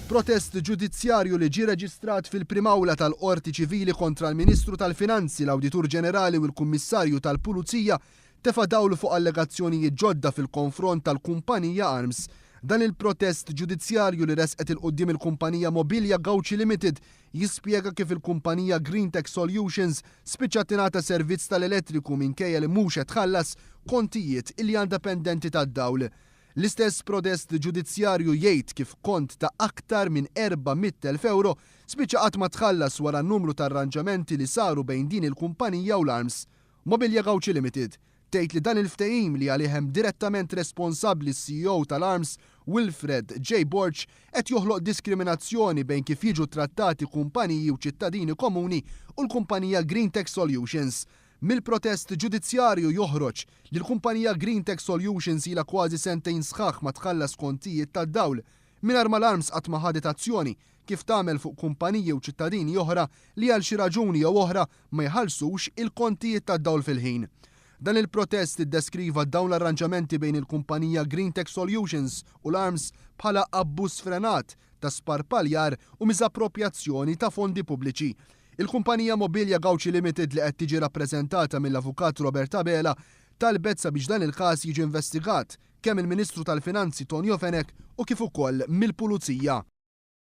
Protest ġudizzjarju li ġie reġistrat fil-primawla tal-Qorti Ċivili kontra l-Ministru tal-Finanzi, l-Awditur Ġenerali u l-Kummissarju tal-Pulizija tefa' dawl fuq allegazzjonijiet ġodda fil-konfront tal-kumpanija Arms. Dan il-protest ġudizzjarju li resqet il-qudiem il-kumpanija Mobilja Gawċi Limited jispjega kif il-kumpanija Greentech Solutions spiċċat tingħata servizz tal-elettriku minkejja li mhux qed tħallas kontijiet li għandha pendenti tad-dawl. L-istess protest ġudizzjarju jgħid kif kont ta' aktar minn 400,000 euro spiċċa qatt ma tħallas wara n-numru ta' arranġamenti li saru bejn din il-kumpanija u l-Arms. Mobilja Gawċi Limited tgħid li dan il-ftehim li għalih hemm direttament responsabbli s-CEO tal-Arms Wilfred J. Borch qed joħloq diskriminazzjoni bejn kif jiġu trattati kumpaniji u ċittadini komuni u l-kumpanija Greentech Solutions. Mill-protest ġudizzjarju joħroġ li l-kumpanija Greentech Solutions ilha kważi sentejn sħaħ ma tħallas kontijiet tad-dawl mingħajr ma l-Arms qatt ma ħadet azzjoni kif tagħmel fuq kumpaniji u ċittadini oħra li għal xi raġuni jew oħra ma jħallsux il-kontijiet tad-dawl fil-ħin. Dan il-protest iddeskriva dawn l-arranġamenti bejn il-kumpanija Greentech Solutions u l-Arms bħala abbuż frenat ta' sparpaljar u miżappropjazzjoni ta' fondi pubbliċi. Il-kumpanija Mobilja Gawċi Limited li qed tiġi rappreżentata mill-avukat Robert Abela talbet sabiex dan il-każ jiġi investigat kemm il-Ministru tal-Finanzi Tonio Fenek u kif ukoll mill-Pulizija.